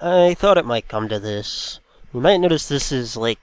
I thought it might come to this. You might notice this is like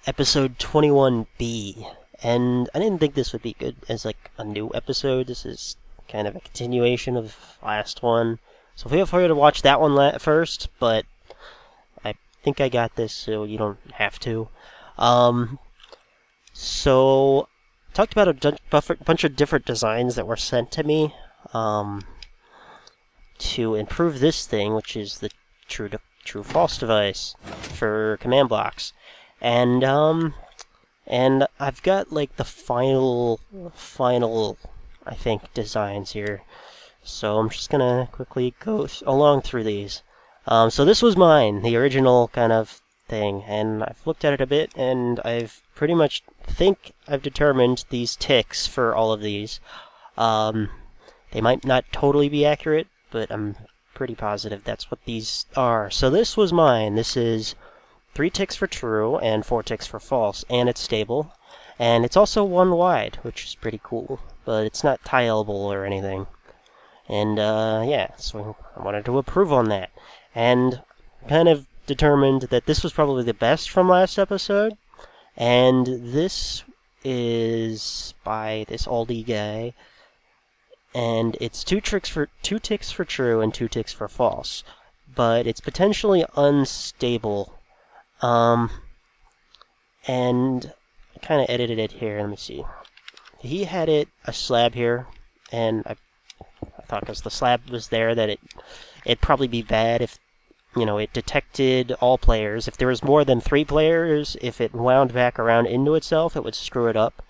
episode 21b, and I didn't think this would be good as like a new episode. This is kind of a continuation of the last one. So feel free to watch that one first, but I think I got this, so you don't have to. Um, so talked about a bunch of different designs that were sent to me to improve this thing, which is the true false device for command blocks, and I've got like the final I think designs here. So I'm just gonna quickly go along through these. So this was mine, the original kind of thing, and I've looked at it a bit, and I've pretty much think I've determined these ticks for all of these. They might not totally be accurate, but I'm pretty positive that's what these are. So this was mine. This is 3 ticks for true and 4 ticks for false, and it's stable. And it's also 1 wide, which is pretty cool, but it's not tileable or anything. And yeah, so I wanted to improve on that. And kind of determined that this was probably the best from last episode. And this is by this Aldi guy. And it's 2 ticks for true and 2 ticks for false. But it's potentially unstable. And I kind of edited it here. Let me see. He had a slab here, and I thought because the slab was there that it'd probably be bad if, it detected all players. If there was more than 3 players, if it wound back around into itself, it would screw it up.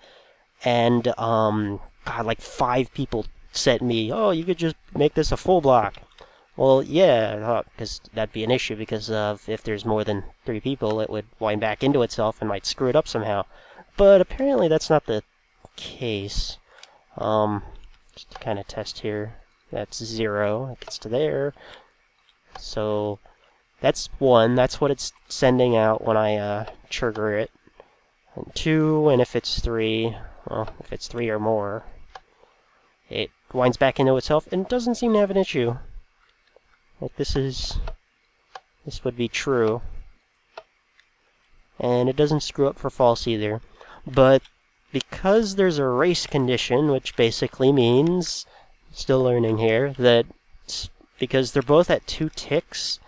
And, God, like 5 people sent me, oh, you could just make this a full block. Well, yeah, because that'd be an issue, because if there's more than 3 people, it would wind back into itself and might screw it up somehow. But apparently that's not the case. Just to kind of test here. That's 0. It gets to there. So that's 1. That's what it's sending out when I trigger it. And 2, and if it's 3, well, if it's 3 or more, it winds back into itself and doesn't seem to have an issue. Like this would be true. And it doesn't screw up for false either. But because there's a race condition, which basically means, still learning here, that because they're both at 2 ticks,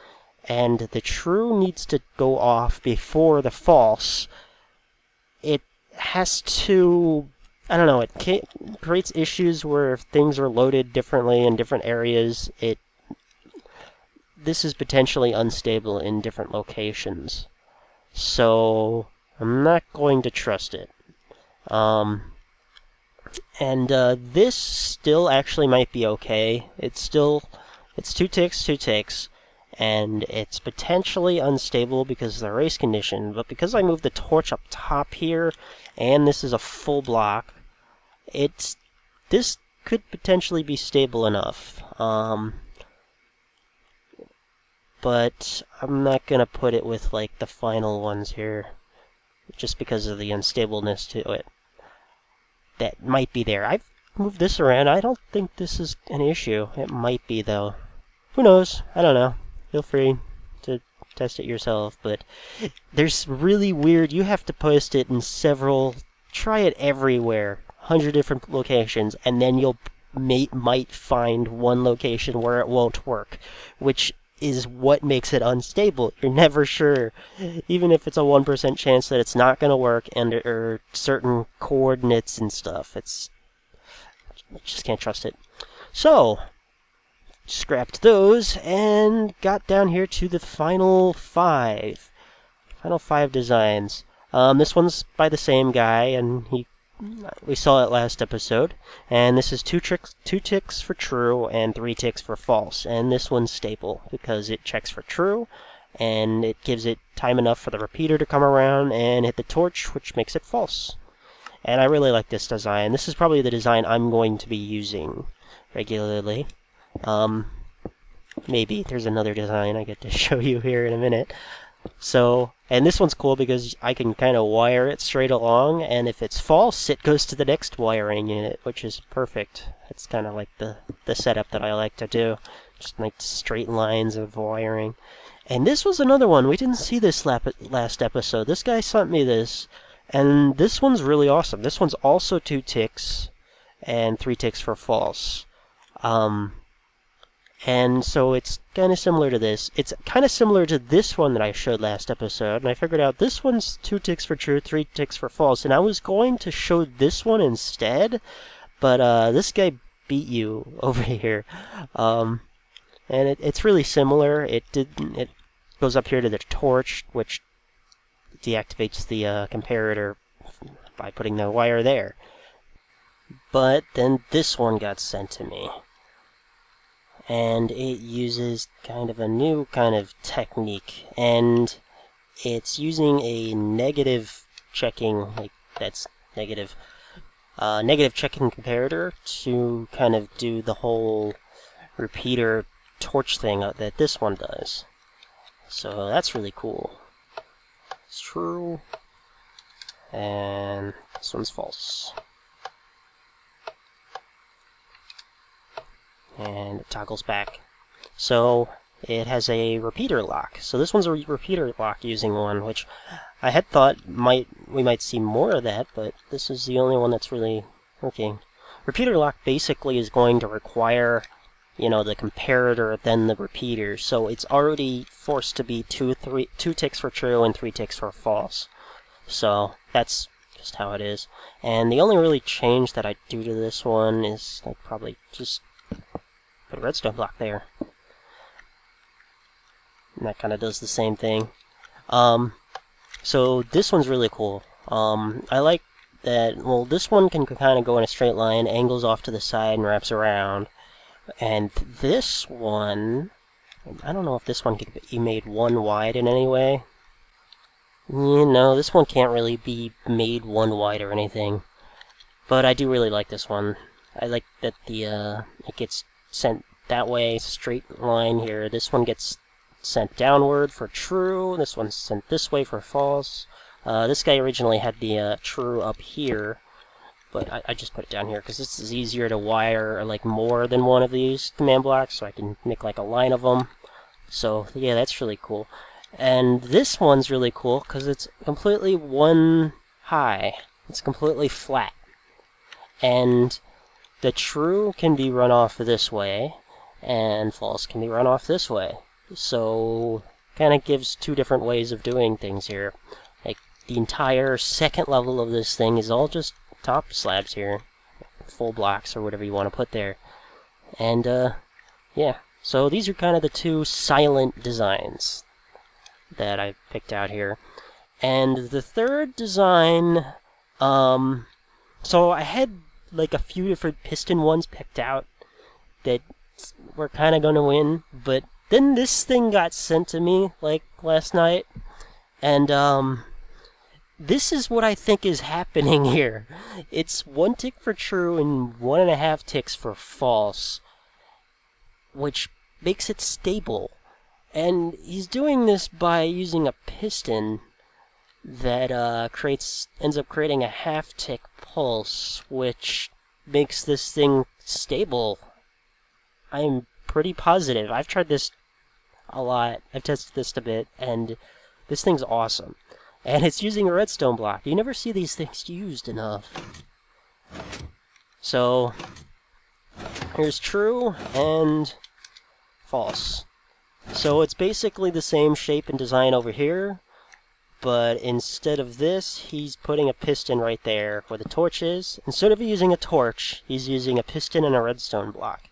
and the true needs to go off before the false, it has to, I don't know, it creates issues where if things are loaded differently in different areas, this is potentially unstable in different locations. So I'm not going to trust it. This still actually might be okay. It's 2 ticks, and it's potentially unstable because of the race condition, but because I moved the torch up top here, and this is a full block, this could potentially be stable enough. But I'm not gonna put it with like the final ones here, just because of the unstableness to it that might be there. I've moved this around. I don't think this is an issue. It might be, though. Who knows? I don't know. Feel free to test it yourself, but there's really weird. You have to post it in try it everywhere, 100 different locations, and then you'll might find one location where it won't work, which is what makes it unstable. You're never sure, even if it's a 1% chance that it's not going to work under certain coordinates and stuff. I just can't trust it. So, scrapped those and got down here to the final 5. Final 5 designs. This one's by the same guy, and we saw it last episode. And this is 2 ticks for true and 3 ticks for false. And this one's stable because it checks for true, and it gives it time enough for the repeater to come around and hit the torch, which makes it false. And I really like this design. This is probably the design I'm going to be using regularly. Maybe there's another design I get to show you here in a minute. So, and this one's cool because I can kind of wire it straight along, and if it's false, it goes to the next wiring unit, which is perfect. It's kind of like the setup that I like to do, just like straight lines of wiring. And this was another one. We didn't see this last episode. This guy sent me this, and this one's really awesome. This one's also 2 ticks and 3 ticks for false. And so it's kind of similar to this. It's kind of similar to this one that I showed last episode, and I figured out this one's 2 ticks for true, 3 ticks for false, and I was going to show this one instead, but this guy beat you over here. And it's really similar. It goes up here to the torch, which deactivates the comparator by putting the wire there. But then this one got sent to me. And it uses kind of a new kind of technique, and it's using a negative checking, like that's negative checking comparator to kind of do the whole repeater torch thing that this one does. So that's really cool. It's true, and this one's false. And it toggles back. So it has a repeater lock. So this one's a repeater lock using one, which I had thought we might see more of that, but this is the only one that's really working. Repeater lock basically is going to require, the comparator then the repeater. So it's already forced to be 2 ticks for true and 3 ticks for false. So that's just how it is. And the only really change that I do to this one is I'd probably just put a redstone block there. And that kind of does the same thing. So this one's really cool. I like that, well, this one can kind of go in a straight line, angles off to the side and wraps around. And this one, I don't know if this one could be made 1 wide in any way. This one can't really be made 1 wide or anything. But I do really like this one. I like that it gets sent that way, straight line here. This one gets sent downward for true. This one's sent this way for false. This guy originally had the true up here, but I just put it down here because this is easier to wire like more than one of these command blocks, so I can make like a line of them. So yeah, that's really cool. And this one's really cool because it's completely 1 high. It's completely flat. And the true can be run off this way, and false can be run off this way. So, kind of gives 2 different ways of doing things here. Like, the entire second level of this thing is all just top slabs here. Full blocks, or whatever you want to put there. And, yeah. So, these are kind of the 2 silent designs that I picked out here. And the third design, so I had like a few different piston ones picked out that were kind of going to win, but then this thing got sent to me like last night, and this is what I think is happening here. It's 1 tick for true and 1.5 ticks for false, which makes it stable. And he's doing this by using a piston that ends up creating a 1/2 tick pulse, which makes this thing stable. I'm pretty positive. I've tried this a lot. I've tested this a bit, and this thing's awesome. And it's using a redstone block. You never see these things used enough. So, here's true and false. So it's basically the same shape and design over here, but instead of this, he's putting a piston right there where the torch is. Instead of using a torch, he's using a piston and a redstone block.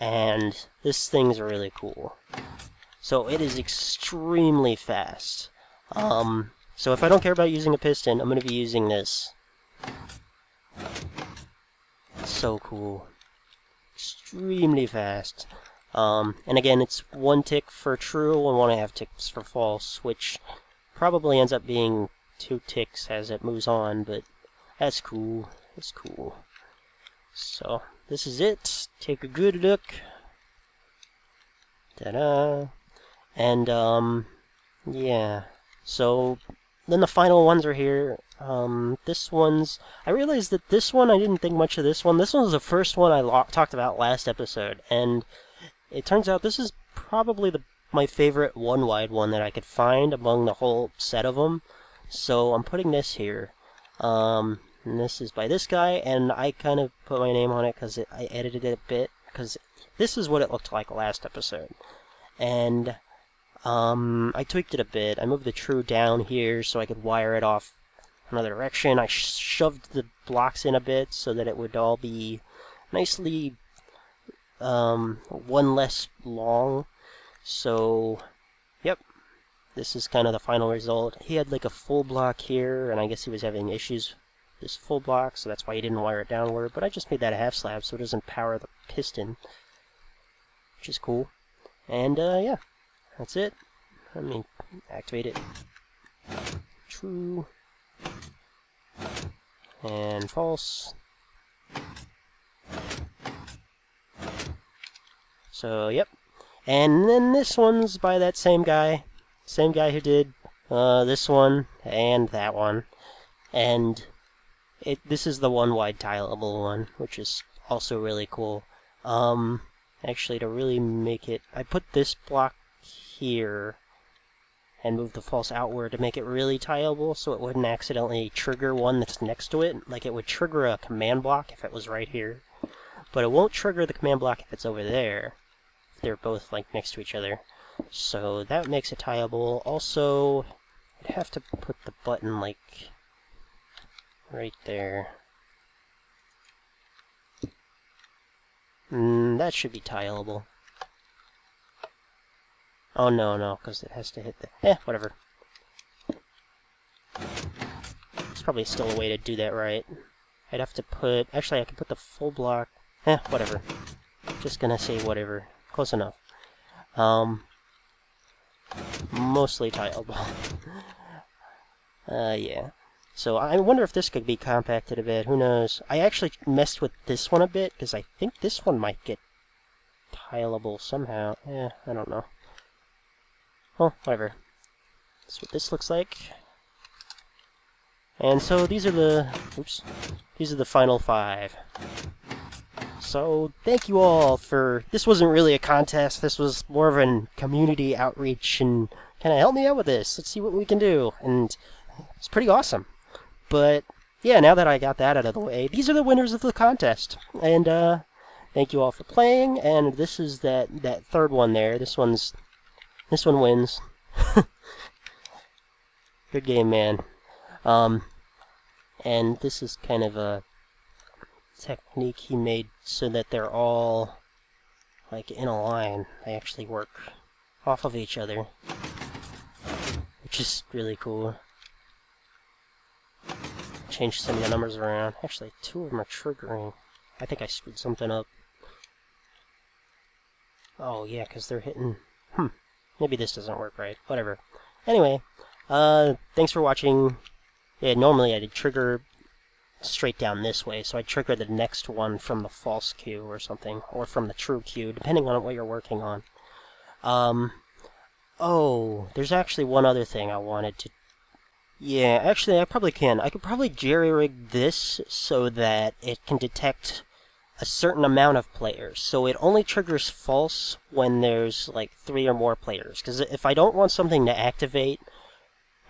And this thing's really cool. So it is extremely fast. So if I don't care about using a piston, I'm going to be using this. It's so cool. Extremely fast. And again, it's 1 tick for true and 1.5 ticks for false, which probably ends up being 2 ticks as it moves on, but that's cool. It's cool. So, this is it. Take a good look. Ta-da! And, yeah. So, then the final ones are here. I realized that this one, I didn't think much of this one. This one was the first one I talked about last episode, and it turns out this is probably my favorite one wide one that I could find among the whole set of them. So I'm putting this here. And this is by this guy, and I kind of put my name on it because I edited it a bit, because this is what it looked like last episode. And I tweaked it a bit. I moved the true down here so I could wire it off another direction. I shoved the blocks in a bit so that it would all be nicely one less long. So, yep, this is kind of the final result. He had like a full block here, and I guess he was having issues with this full block, so that's why he didn't wire it downward. But I just made that a half slab so it doesn't power the piston, which is cool. And yeah, that's it. Let me activate it. True. And false. So, yep. And then this one's by that same guy. Same guy who did this one and that one. And this is the one wide tileable one, which is also really cool. Actually, to really make it, I put this block here and moved the false outward to make it really tileable so it wouldn't accidentally trigger one that's next to it. Like, it would trigger a command block if it was right here, but it won't trigger the command block if it's over there. They're both like next to each other. So that makes it tileable. Also, I'd have to put the button like right there. That should be tileable. Oh no, because it has to hit the... whatever. There's probably still a way to do that right. I'd have to put... Actually, I could put the full block... whatever. Just gonna say whatever. Close enough. Mostly tileable. Yeah. So I wonder if this could be compacted a bit. Who knows? I actually messed with this one a bit, because I think this one might get tileable somehow. I don't know. Well, whatever. That's what this looks like. And so these are the... Oops. These are the final 5. So, thank you all for... This wasn't really a contest. This was more of a community outreach, and kind of help me out with this. Let's see what we can do. And it's pretty awesome. But, yeah, now that I got that out of the way, these are the winners of the contest. And, thank you all for playing, and this is that third one there. This one wins. Good game, man. And this is kind of a technique he made so that they're all like in a line. They actually work off of each other, which is really cool. Change some of the numbers around. Actually, 2 of them are triggering. I think I screwed something up. Oh yeah, because they're hitting... Maybe this doesn't work right. Whatever. Anyway, thanks for watching. Yeah, normally I'd trigger straight down this way, so I'd trigger the next one from the false queue or something, or from the true queue, depending on what you're working on. Oh, there's actually one other thing I wanted to... Yeah, actually I probably can. I could probably jerry-rig this so that it can detect a certain amount of players. So it only triggers false when there's like 3 or more players. Because if I don't want something to activate...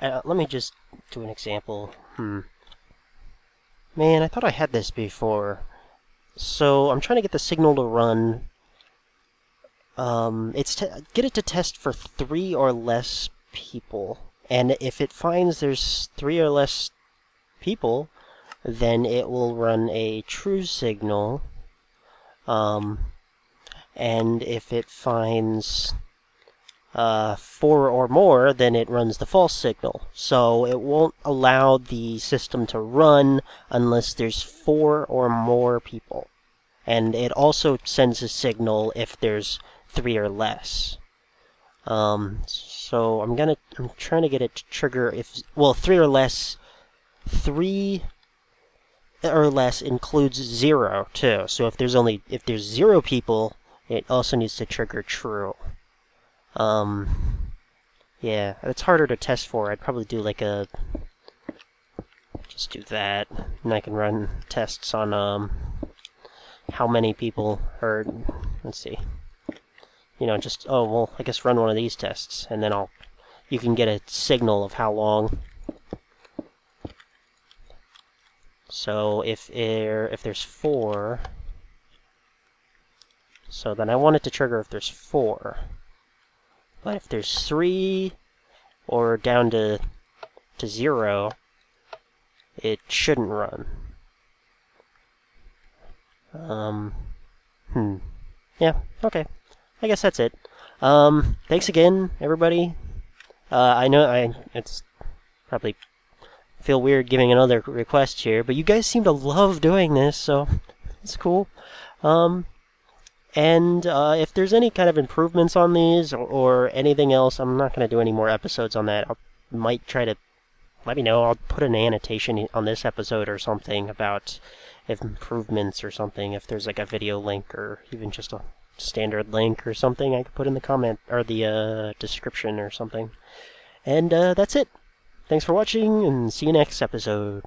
let me just do an example. Man, I thought I had this before. So I'm trying to get the signal to run. Get it to test for 3 or less people. And if it finds there's 3 or less people, then it will run a true signal. And if it finds 4 or more, then it runs the false signal. So it won't allow the system to run unless there's 4 or more people. And it also sends a signal if there's 3 or less. So I'm trying to get it to trigger if... Well, 3 or less... 3 or less includes 0 too. So if there's 0 people, it also needs to trigger true. Yeah, it's harder to test for. I'd probably do like a... Just do that, and I can run tests on how many people heard. Let's see. you know, just, oh, well, I guess run one of these tests, and then you can get a signal of how long. So if there's 4, so then I want it to trigger if there's 4. But if there's 3 or down to 0, it shouldn't run. Yeah, okay. I guess that's it. Thanks again, everybody. I know it's probably feel weird giving another request here, but you guys seem to love doing this, so it's cool. And if there's any kind of improvements on these or anything else, I'm not going to do any more episodes on that. I might try to let me know. I'll put an annotation on this episode or something about improvements or something. If there's like a video link or even just a standard link or something, I could put in the comment or the description or something. And that's it. Thanks for watching, and see you next episode.